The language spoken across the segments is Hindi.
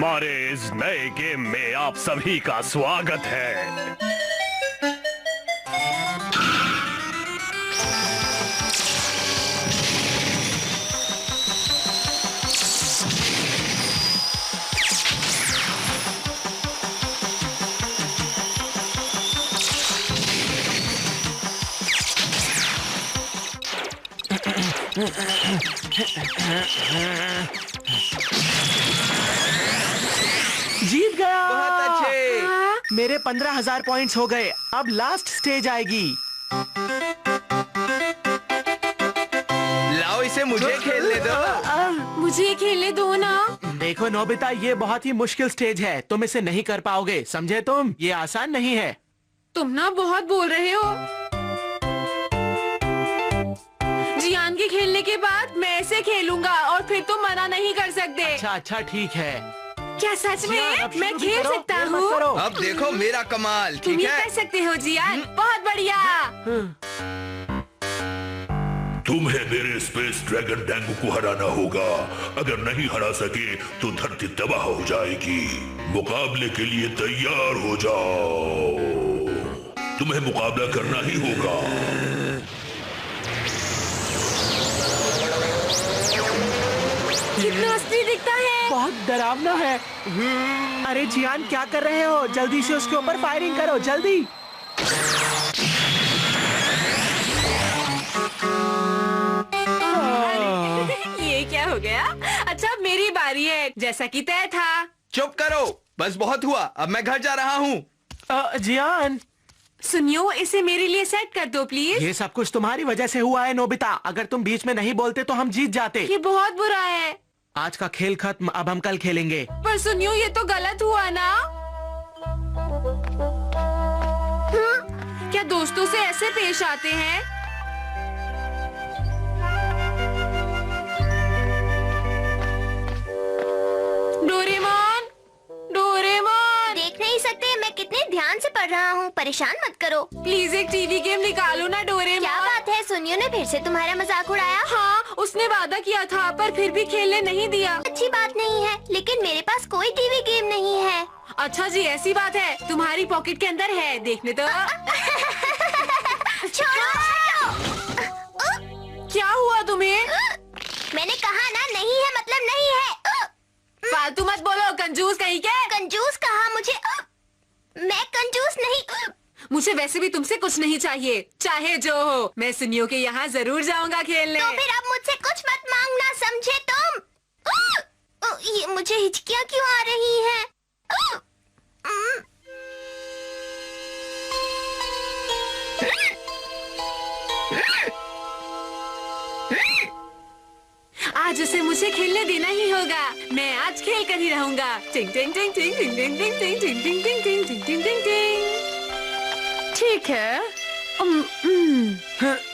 हमारे इस नए गेम में आप सभी का स्वागत है। जीत गया। बहुत अच्छे। मेरे 15,000 पॉइंट्स हो गए। अब लास्ट स्टेज आएगी। लाओ इसे मुझे खेलने दो। मुझे खेलने दो ना। देखो नोबिता, ये बहुत ही मुश्किल स्टेज है, तुम इसे नहीं कर पाओगे, समझे तुम? ये आसान नहीं है। तुम ना बहुत बोल रहे हो। जियान के खेलने के बाद मैं इसे खेलूंगा और फिर तुम मना नहीं कर सकते। अच्छा ठीक है। क्या सच में मैं खेल सकता हूँ? अब देखो मेरा कमाल। तुम ठीक ये है, कर सकते हो जियान, बहुत बढ़िया। तुम्हें मेरे स्पेस ड्रैगन डेंगू को हराना होगा। अगर नहीं हरा सके तो धरती तबाह हो जाएगी। मुकाबले के लिए तैयार हो जाओ। तुम्हें मुकाबला करना ही होगा। कितना असली दिखता है। बहुत डरावना है। अरे जियान, क्या कर रहे हो? जल्दी से उसके ऊपर फायरिंग करो, जल्दी। ये क्या हो गया? अच्छा मेरी बारी है, जैसा कि तय था। चुप करो, बस बहुत हुआ। अब मैं घर जा रहा हूँ। जियान, सुनियो, इसे मेरे लिए सेट कर दो प्लीज। ये सब कुछ तुम्हारी वजह से हुआ है नोबिता। अगर तुम बीच में नहीं बोलते तो हम जीत जाते। ये बहुत बुरा है। आज का खेल खत्म, अब हम कल खेलेंगे। पर सुनियो, ये तो गलत हुआ ना। क्या दोस्तों से ऐसे पेश आते हैं? Doraemon, Doraemon. देख नहीं सकते मैं कितने ध्यान से पढ़ रहा हूँ। परेशान मत करो। प्लीज एक टीवी गेम निकालो ना डोरेमोन। क्या बात है, सुनियो ने फिर से तुम्हारा मजाक उड़ाया? हाँ, उसने वादा किया था पर फिर भी खेलने नहीं दिया। अच्छी बात नहीं है, लेकिन मेरे पास कोई टीवी गेम नहीं है। अच्छा जी, ऐसी बात है। तुम्हारी पॉकेट के अंदर है, देखने तो। छोड़ो। क्या हुआ तुम्हें? मैंने कहा ना, नहीं है मतलब नहीं है। फालतू मत बोलो, कंजूस कहीं के। कंजूस कहा मुझे? मैं कंजूस नहीं। मुझे वैसे भी तुमसे कुछ नहीं चाहिए, चाहे जो हो। मैं सुनियो के यहाँ जरूर जाऊंगा खेलने। तो फिर अब मुझसे कुछ मत मांगना, समझे तुम? ये मुझे हिचकियाँ क्यों आ रही हैं? आज उसे मुझे खेलने देना ही होगा। मैं आज खेल कर ही रहूंगा। टिंग टिंग टिंग टिंग टिंग टिंग टिंग टिंग टिंग टिंग टिंग टिंग टिंग टिंग टिंग टिंग। ठीक है।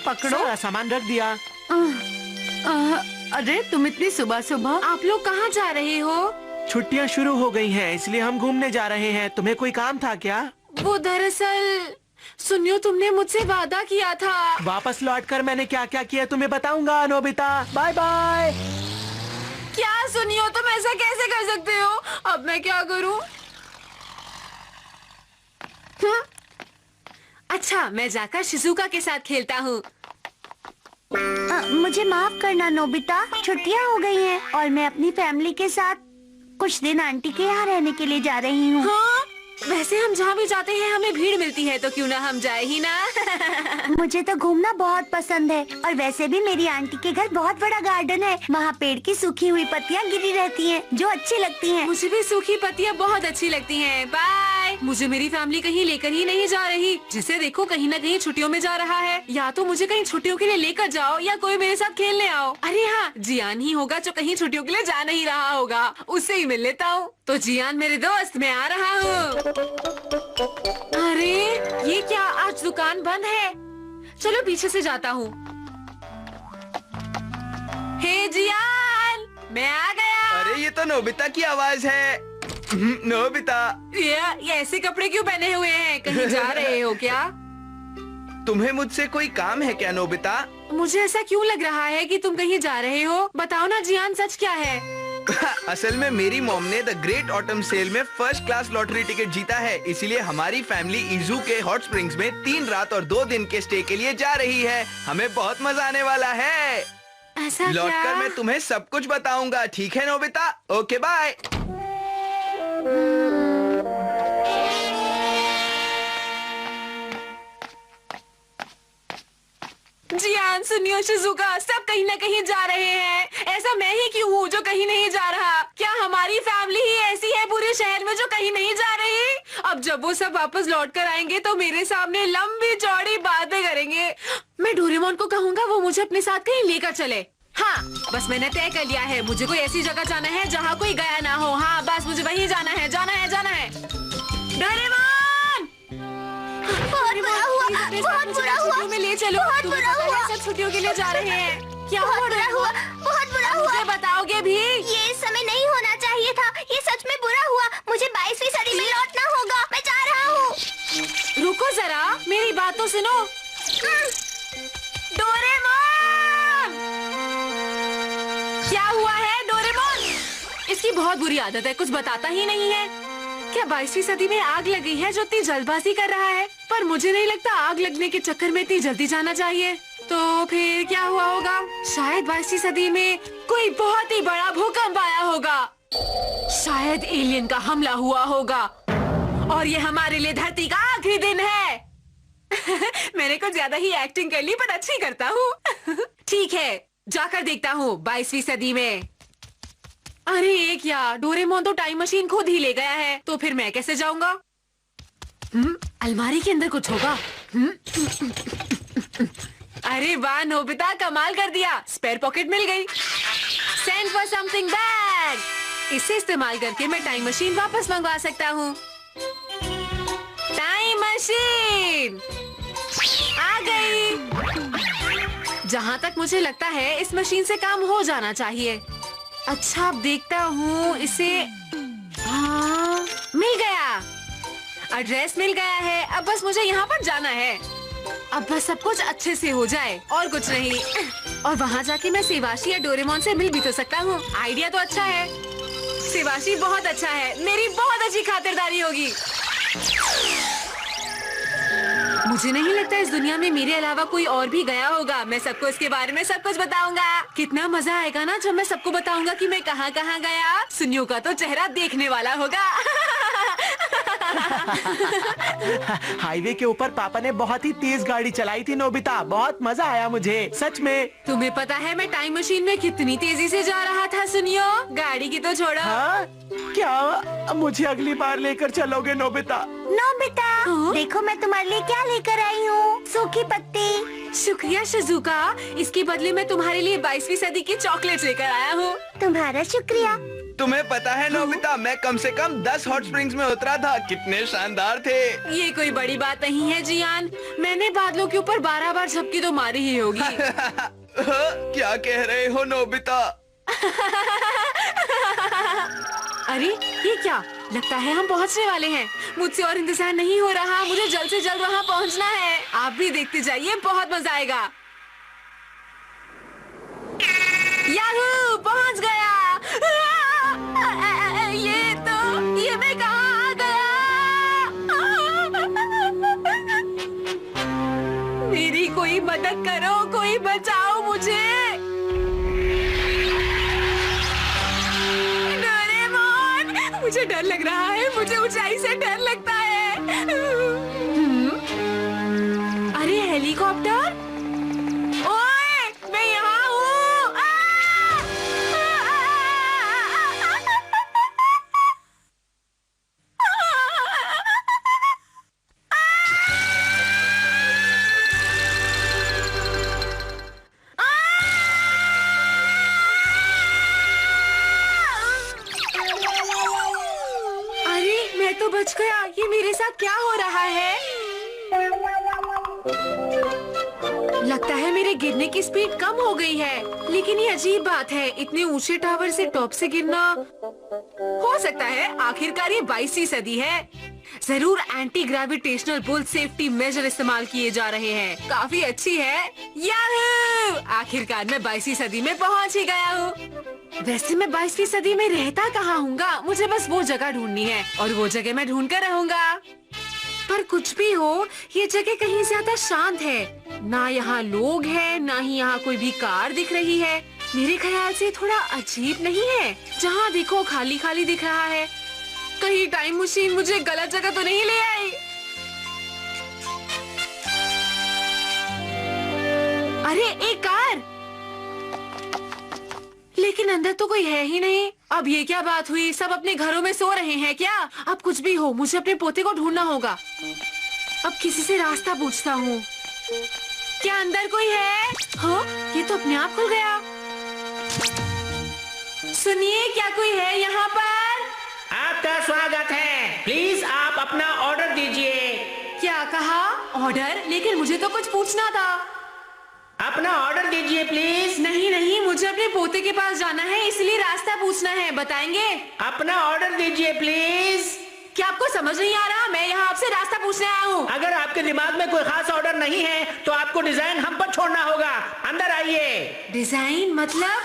पकड़ो। सारा सामान रख दिया। अरे तुम इतनी सुबह सुबह। आप लोग कहाँ जा रहे हो? छुट्टियां शुरू हो गई हैं, इसलिए हम घूमने जा रहे हैं। तुम्हें कोई काम था क्या? वो दरअसल सुनियो, तुमने मुझसे वादा किया था। वापस लौटकर मैंने क्या क्या किया तुम्हें बताऊंगा नोबिता। Bye bye. क्या सुनियो, तुम ऐसा कैसे कर सकते हो? अब मैं क्या करूं? अच्छा, मैं जाकर शिजुका के साथ खेलता हूँ। मुझे माफ करना नोबिता, छुट्टियाँ हो गई हैं और मैं अपनी फैमिली के साथ कुछ दिन आंटी के यहाँ रहने के लिए जा रही हूँ। हाँ? वैसे हम जहाँ भी जाते हैं हमें भीड़ मिलती है, तो क्यों ना हम जाए ही ना। मुझे तो घूमना बहुत पसंद है और वैसे भी मेरी आंटी के घर बहुत बड़ा गार्डन है। वहाँ पेड़ की सूखी हुई पत्तियाँ गिरी रहती हैं, जो अच्छी लगती हैं। मुझे भी सूखी पत्तियाँ बहुत अच्छी लगती हैं। बाय। मुझे मेरी फैमिली कहीं लेकर ही नहीं जा रही, जिसे देखो कहीं ना कहीं छुट्टियों में जा रहा है। या तो मुझे कहीं छुट्टियों के लिए लेकर जाओ या कोई मेरे साथ खेलने आओ। अरे हाँ, जियान ही होगा जो कहीं छुट्टियों के लिए जा नहीं रहा होगा, उससे ही मिल लेता हूँ। तो जियान मेरे दोस्त, मैं आ रहा हूँ। अरे ये क्या, आज दुकान बंद है। चलो पीछे से जाता हूँ। हे जियान, मैं आ गया। अरे ये तो नोबिता की आवाज है। नोबिता, ये ऐसे कपड़े क्यों पहने हुए हैं? कहीं जा रहे हो क्या? तुम्हें मुझसे कोई काम है क्या नोबिता? मुझे ऐसा क्यों लग रहा है कि तुम कहीं जा रहे हो? बताओ ना जियान, सच क्या है? असल में मेरी मॉम ने द ग्रेट ऑटम सेल में फर्स्ट क्लास लॉटरी टिकट जीता है, इसीलिए हमारी फैमिली इजू के हॉट स्प्रिंग्स में 3 रात और 2 दिन के स्टे के लिए जा रही है। हमें बहुत मजा आने वाला है। ऐसा लौटकर क्या? मैं तुम्हें सब कुछ बताऊंगा, ठीक है नोबिता? Okay bye. जियान, सुनियो, शिजुका, सब कहीं न कहीं जा रहे हैं। ऐसा मैं ही क्यों हूँ जो कहीं नहीं जा रहा? क्या हमारी फैमिली ही ऐसी है पूरे शहर में जो कहीं नहीं जा रही? अब जब वो सब वापस लौट कर आएंगे तो मेरे सामने लंबी चौड़ी बातें करेंगे। मैं डोरेमोन को कहूँगा वो मुझे अपने साथ कहीं लेकर चले। हाँ, बस मैंने तय कर लिया है, मुझे कोई ऐसी जगह जाना है जहाँ कोई गया ना हो। हाँ, बस मुझे वहीं जाना है, जाना है, जाना है। डोरेमोन! बहुत बुरा हुआ, बहुत बुरा हुआ। में ले चलो, बहुत बुरा हुआ। सब छुट्टियों के लिए जा रहे हैं। क्या बहुत बुरा हुआ, बहुत बुरा हुआ। मुझे बताओगे भी? ये इस समय नहीं होना चाहिए था। ये सच में बुरा हुआ। मुझे 22वीं सदी में लौटना होगा। मैं जा रहा हूँ। रुको जरा, मेरी बात तो सुनो। डोरेमोन! क्या हुआ है डोरेमोन? इसकी बहुत बुरी आदत है, कुछ बताता ही नहीं है। क्या 22वीं सदी में आग लगी है जो इतनी जल्दबाजी कर रहा है? पर मुझे नहीं लगता आग लगने के चक्कर में इतनी जल्दी जाना चाहिए। तो फिर क्या हुआ होगा? शायद 22वीं सदी में कोई बहुत ही बड़ा भूकंप आया होगा। शायद एलियन का हमला हुआ होगा और ये हमारे लिए धरती का आखिरी दिन है। मैंने कुछ ज्यादा ही एक्टिंग कर ली, पर अच्छी करता हूँ। ठीक है, जाकर देखता हूँ 22वीं सदी में। अरे ये क्या, डोरेमोन तो टाइम मशीन खुद ही ले गया है, तो फिर मैं कैसे जाऊंगा? अलमारी के अंदर कुछ होगा। अरे वाह नोबिता, कमाल कर दिया, स्पेयर पॉकेट मिल गई। Send for something bag. इसे इस्तेमाल करके मैं टाइम मशीन वापस मंगवा सकता हूँ। टाइम मशीन आ गई। जहाँ तक मुझे लगता है इस मशीन से काम हो जाना चाहिए। अच्छा, अब देखता हूँ इसे। हाँ, मिल गया, एड्रेस मिल गया है। अब बस मुझे यहाँ पर जाना है। अब बस सब कुछ अच्छे से हो जाए और कुछ नहीं। और वहाँ जाके मैं सेवाशी या डोरेमोन से मिल भी तो सकता हूँ। आइडिया तो अच्छा है। सेवाशी बहुत अच्छा है, मेरी बहुत अच्छी खातिरदारी होगी। मुझे नहीं लगता इस दुनिया में मेरे अलावा कोई और भी गया होगा। मैं सबको इसके बारे में सब कुछ बताऊंगा। कितना मजा आएगा ना जब मैं सबको बताऊंगा कि मैं कहाँ कहाँ गया। सुनियो का तो चेहरा देखने वाला होगा। हाईवे के ऊपर पापा ने बहुत ही तेज गाड़ी चलाई थी नोबिता, बहुत मजा आया मुझे, सच में। तुम्हें पता है मैं टाइम मशीन में कितनी तेजी से जा रहा था? सुनियो, गाड़ी की तो छोड़ो। हाँ? क्या मुझे अगली बार लेकर चलोगे नोबिता? नोबिता, हाँ? देखो मैं तुम्हारे लिए क्या लेकर आई हूँ। सूखी पत्ती। शुक्रिया शिजुका, इसके बदले मैं तुम्हारे लिए 22वीं सदी की चॉकलेट लेकर आया हूँ। तुम्हारा शुक्रिया। तुम्हें पता है नोबिता, मैं कम से कम 10 हॉट स्प्रिंग्स में उतरा था। कितने शानदार थे। ये कोई बड़ी बात नहीं है जियान, मैंने बादलों के ऊपर 12 बार झपकी तो मारी ही होगी। क्या कह रहे हो नोबिता? अरे ये क्या, लगता है हम पहुंचने वाले हैं। मुझसे और इंतजार नहीं हो रहा, मुझे जल्द से जल्द वहाँ पहुँचना है। आप भी देखते जाइए, बहुत मजा आएगा। याहू, पहुँच गया। ये मैं कहाँ आ गया? मेरी कोई मदद करो, कोई बचाओ मुझे। मुझे डर लग रहा है, मुझे ऊंचाई से डर लगता है। अरे हेलीकॉप्टर, ओए मैं यहाँ हूँ। तो बच गया। ये मेरे साथ क्या हो रहा है? लगता है मेरे गिरने की स्पीड कम हो गई है, लेकिन ये अजीब बात है, इतने ऊंचे टावर से टॉप से गिरना। हो सकता है आखिरकार ये 22वीं सदी है। जरूर anti gravitational pull safety measure इस्तेमाल किए जा रहे हैं। काफी अच्छी है। याहू! आखिरकार मैं 22वीं सदी में पहुंच ही गया हूँ। वैसे मैं 22वीं सदी में रहता कहाँ हूँगा? मुझे बस वो जगह ढूंढनी है और वो जगह मैं ढूंढ कर रहूंगा। पर कुछ भी हो, ये जगह कहीं ज्यादा शांत है। ना यहाँ लोग हैं, ना ही यहाँ कोई भी कार दिख रही है। मेरे ख्याल से थोड़ा अजीब नहीं है? जहाँ देखो खाली खाली दिख रहा है। कहीं टाइम मशीन मुझे गलत जगह तो नहीं ले आई? अरे एक कार, लेकिन अंदर तो कोई है ही नहीं। अब ये क्या बात हुई? सब अपने घरों में सो रहे हैं क्या? अब कुछ भी हो, मुझे अपने पोते को ढूंढना होगा। अब किसी से रास्ता पूछता हूँ। क्या अंदर कोई है? हाँ, ये तो अपने आप खुल गया। सुनिए, क्या कोई है यहाँ पर? आपका स्वागत है। प्लीज आप अपना ऑर्डर दीजिए। क्या कहा? ऑर्डर? लेकिन मुझे तो कुछ पूछना था। अपना ऑर्डर दीजिए प्लीज। नहीं नहीं, मुझे अपने पोते के पास जाना है, इसलिए रास्ता पूछना है। बताएंगे? अपना ऑर्डर दीजिए प्लीज। क्या आपको समझ नहीं आ रहा? मैं यहाँ आपसे रास्ता पूछने आया हूँ। अगर आपके दिमाग में कोई खास ऑर्डर नहीं है तो आपको डिजाइन हम पर छोड़ना होगा। अंदर आइए। डिजाइन मतलब?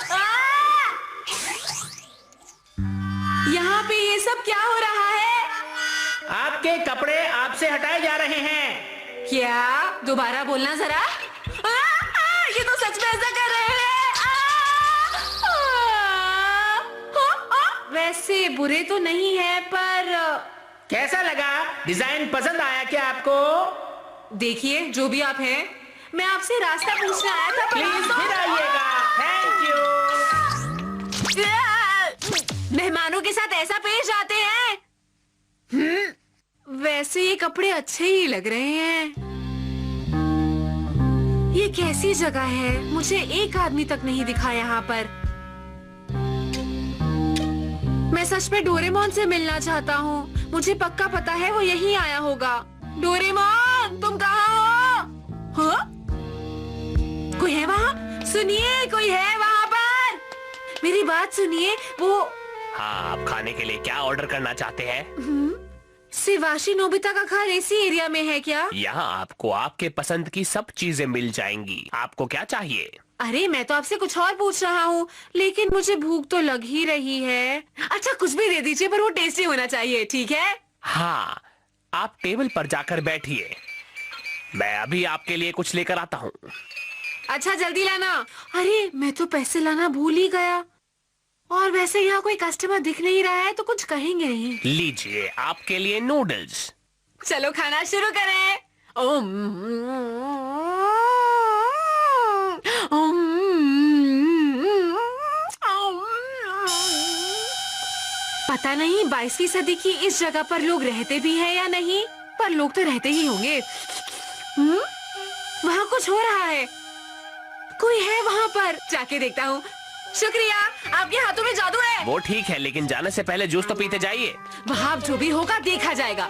यहाँ पे ये सब क्या हो रहा है? आपके कपड़े आपसे हटाए जा रहे हैं। क्या? दोबारा बोलना जरा। ये तो सच में ऐसा कर रहे हैं। वैसे बुरे तो नहीं है, पर कैसा लगा? डिजाइन पसंद आया क्या आपको? देखिए, जो भी आप हैं, मैं आपसे रास्ता पूछने आया था। प्लीज फिर आइएगा। Thank you. मेहमानों के साथ ऐसा पेश आते हैं। वैसे ये कपड़े अच्छे ही लग रहे हैं। ये कैसी जगह है? मुझे एक आदमी तक नहीं दिखा यहाँ पर। मैं सच में डोरेमोन से मिलना चाहता हूँ। मुझे पक्का पता है वो यहीं आया होगा। डोरेमोन, तुम कहाँ हो? हाँ? कोई है वहाँ? सुनिए, कोई है वहाँ पर? मेरी बात सुनिए। वो हाँ, आप खाने के लिए क्या ऑर्डर करना चाहते हैं? शिवाशी नोबिता का घर इसी एरिया में है क्या? यहाँ आपको आपके पसंद की सब चीजें मिल जाएंगी। आपको क्या चाहिए? अरे मैं तो आपसे कुछ और पूछ रहा हूँ, लेकिन मुझे भूख तो लग ही रही है। अच्छा, कुछ भी दे दीजिए, पर वो टेस्टी होना चाहिए, ठीक है? हाँ, आप टेबल पर जाकर बैठिए। मैं अभी आपके लिए कुछ लेकर आता हूँ। अच्छा, जल्दी लाना। अरे मैं तो पैसे लाना भूल ही गया। और वैसे यहाँ कोई कस्टमर दिख नहीं रहा है, तो कुछ कहेंगे नहीं। लीजिए, आपके लिए नूडल्स। चलो खाना शुरू करें। पता नहीं 22वीं सदी की इस जगह पर लोग रहते भी हैं या नहीं, पर लोग तो रहते ही होंगे। वहाँ कुछ हो रहा है। कोई है वहाँ पर? जाके देखता हूँ। शुक्रिया, आपके हाथों में जादू है। वो ठीक है, लेकिन जाने से पहले जूस तो पीते जाइए। वहाँ जो भी होगा देखा जाएगा।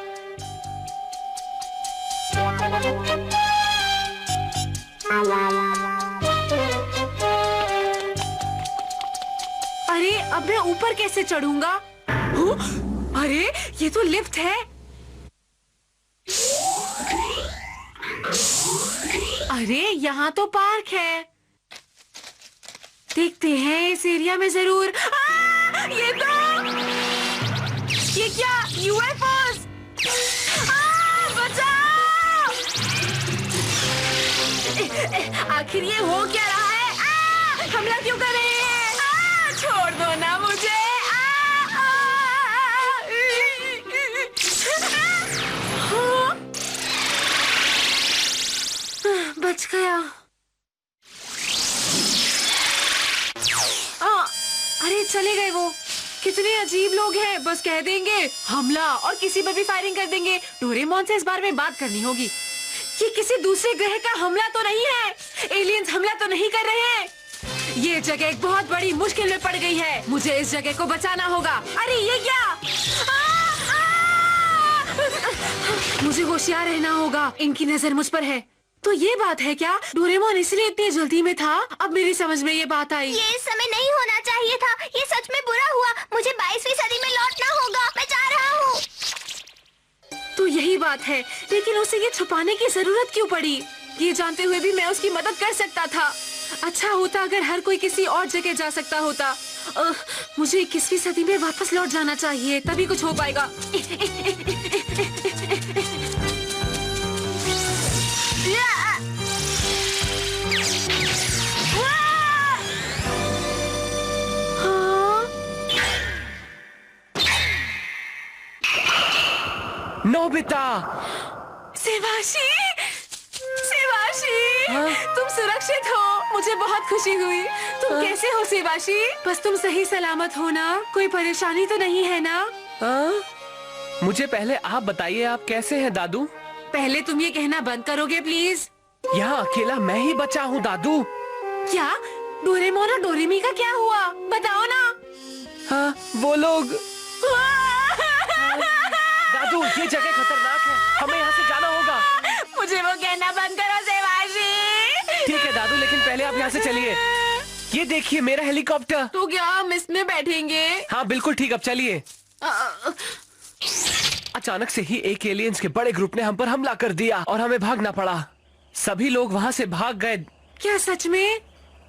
अरे अब मैं ऊपर कैसे चढ़ूंगा? अरे ये तो लिफ्ट है। अरे यहाँ तो पार्क है। देखते हैं इस एरिया में जरूर। ये क्या? यूएफओस! बचाओ! आखिर ये हो क्या रहा है? हमला क्यों कर रहे हैं? छोड़ दो ना मुझे। बच गया। अरे चले गए वो। कितने अजीब लोग हैं। बस कह देंगे हमला और किसी पर भी फायरिंग कर देंगे। डोरेमोन से इस बारे में बात करनी होगी। ये किसी दूसरे ग्रह का हमला तो नहीं है? एलियंस हमला तो नहीं कर रहे हैं? ये जगह एक बहुत बड़ी मुश्किल में पड़ गई है। मुझे इस जगह को बचाना होगा। अरे ये क्या? मुझे होशियार रहना होगा। इनकी नजर मुझ पर है। तो ये बात है क्या? डोरेमोन इसलिए इतनी जल्दी में था? अब मेरी समझ में ये बात आई। ये इस समय नहीं होना चाहिए था। ये सच में बुरा हुआ। मुझे 22वीं सदी में लौटना होगा। मैं जा रहा हूँ। तो यही बात है, लेकिन उसे ये छुपाने की जरूरत क्यों पड़ी? ये जानते हुए भी मैं उसकी मदद कर सकता था। अच्छा होता अगर हर कोई किसी और जगह जा सकता होता। मुझे 21वीं सदी में वापस लौट जाना चाहिए, तभी कुछ हो पाएगा। नोबिता! सेवाशी! सेवाशी! तुम सुरक्षित हो, मुझे बहुत खुशी हुई। तुम कैसे हो सेवाशी? बस तुम सही सलामत हो ना? कोई परेशानी तो नहीं है ना? मुझे पहले आप बताइए, आप कैसे हैं दादू? पहले तुम ये कहना बंद करोगे प्लीज? यहाँ अकेला मैं ही बचा हूँ दादू। क्या? डोरेमोन और डोरेमी का क्या हुआ? बताओ ना। हाँ, वो लोग। दादू, ये जगह खतरनाक है, हमें यहाँ से जाना होगा। मुझे वो कहना बंद करो सेवाशी। ठीक है दादू, लेकिन पहले आप यहाँ से चलिए। ये देखिए मेरा हेलीकॉप्टर। तो क्या हम इसमें बैठेंगे? हाँ बिल्कुल ठीक, अब चलिए। अचानक से ही एक एलियंस के बड़े ग्रुप ने हम पर हमला कर दिया और हमें भागना पड़ा। सभी लोग वहाँ से भाग गए। क्या सच में?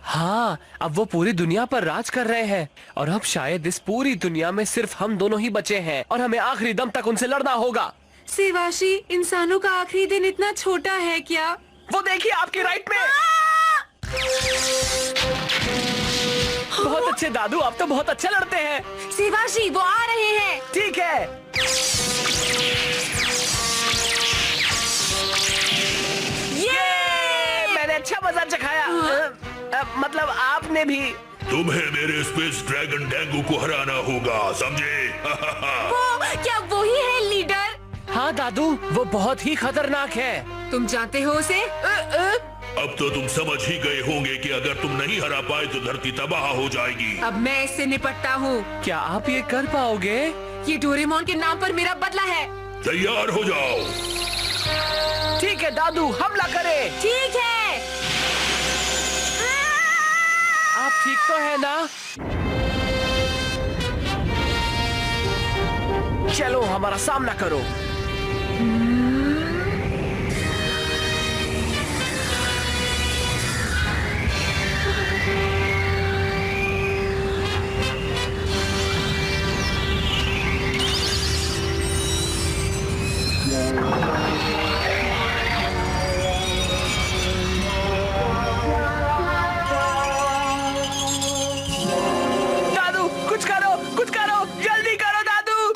हाँ, अब वो पूरी दुनिया पर राज कर रहे हैं और अब शायद इस पूरी दुनिया में सिर्फ हम दोनों ही बचे हैं और हमें आखिरी दम तक उनसे लड़ना होगा। सेवाशी, इंसानों का आखिरी दिन इतना छोटा है क्या? वो देखिए आपके राइट में। बहुत अच्छे दादू, आप तो बहुत अच्छा लड़ते हैं। सेवाशी, वो आ रहे हैं। ठीक है। ये मैंने अच्छा मजा चखाया। मतलब आपने भी। तुम्हें मेरे स्पेस ड्रैगन डेंगू को हराना होगा, समझे? क्या वो ही है लीडर? हाँ दादू, वो बहुत ही खतरनाक है। तुम जानते हो उसे? अब तो तुम समझ ही गए होंगे कि अगर तुम नहीं हरा पाए तो धरती तबाह हो जाएगी। अब मैं इससे निपटता हूँ। क्या आप ये कर पाओगे? ये डोरेमोन के नाम पर मेरा बदला है। तैयार हो जाओ। ठीक है दादू, हमला करें। ठीक है। आप ठीक तो है ना? चलो हमारा सामना करो। दादू कुछ करो, कुछ करो, जल्दी करो दादू।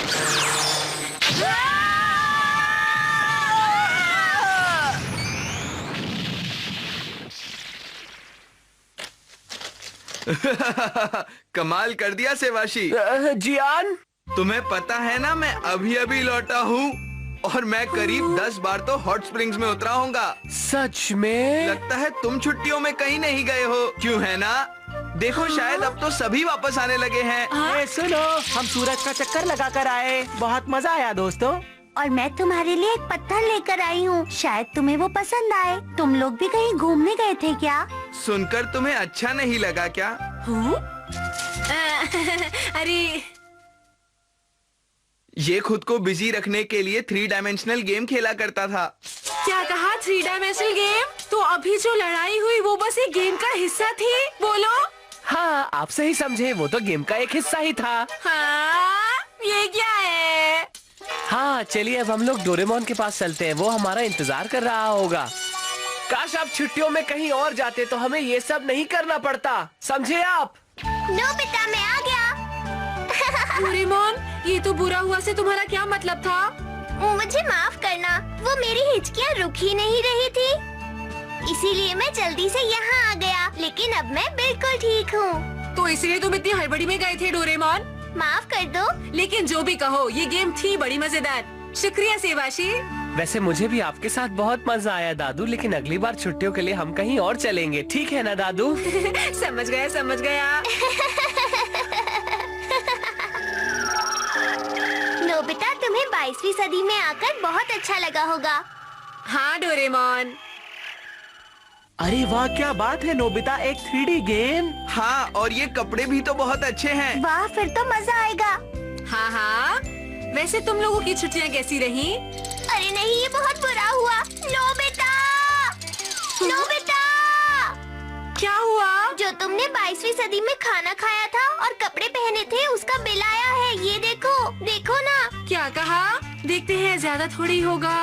कमाल कर दिया सेवाशी। जियान, तुम्हें पता है ना, मैं अभी अभी लौटा हूँ और मैं करीब 10 बार तो हॉट स्प्रिंग्स में उतरा होऊंगा। सच में? लगता है तुम छुट्टियों में कहीं नहीं गए हो, क्यों है ना? देखो शायद अब तो सभी वापस आने लगे हैं। ए, सुनो, हम सूरज का चक्कर लगा कर आए, बहुत मजा आया दोस्तों। और मैं तुम्हारे लिए एक पत्थर लेकर आई हूँ, शायद तुम्हें वो पसंद आए। तुम लोग भी कहीं घूमने गए थे क्या? सुनकर तुम्हें अच्छा नहीं लगा क्या? अरे ये खुद को बिजी रखने के लिए 3 डायमेंशनल गेम खेला करता था। क्या कहा? 3 डायमेंशनल गेम? तो अभी जो लड़ाई हुई वो बस एक गेम का हिस्सा थी? बोलो। हाँ, आप सही समझे, वो तो गेम का एक हिस्सा ही था। हाँ, ये क्या है? हाँ चलिए, अब हम लोग डोरेमोन के पास चलते हैं, वो हमारा इंतजार कर रहा होगा। काश आप छुट्टियों में कहीं और जाते तो हमें ये सब नहीं करना पड़ता, समझे आप? नोबिता, मैं आ गया। डोरेमोन, ये तो बुरा हुआ से तुम्हारा क्या मतलब था? मुझे माफ करना, वो मेरी हिचकियाँ रुक ही नहीं रही थी, इसीलिए मैं जल्दी से यहाँ आ गया। लेकिन अब मैं बिल्कुल ठीक हूँ। तो इसलिए तुम इतनी हड़बड़ी में गए थे डोरेमोन? माफ कर दो। लेकिन जो भी कहो, ये गेम थी बड़ी मजेदार। शुक्रिया सेवाशी। वैसे मुझे भी आपके साथ बहुत मजा आया दादू, लेकिन अगली बार छुट्टियों के लिए हम कहीं और चलेंगे, ठीक है ना दादू? समझ गया, समझ गया। नोबिता, तुम्हें 22वीं सदी में आकर बहुत अच्छा लगा होगा। हाँ डोरेमोन। अरे वाह, क्या बात है नोबिता, एक 3D गेम। हाँ, और ये कपड़े भी तो बहुत अच्छे हैं। वाह, फिर तो मजा आएगा। हाँ हाँ। वैसे तुम लोगों की छुट्टियाँ कैसी रही? अरे नहीं, ये बहुत बुरा हुआ। नोबिता, नोबिता, क्या हुआ? जो तुमने 22वीं सदी में खाना खाया था और कपड़े पहने थे, उसका बिल आया है। ये देखो, देखो ना। क्या कहा? देखते हैं, ज्यादा थोड़ी होगा।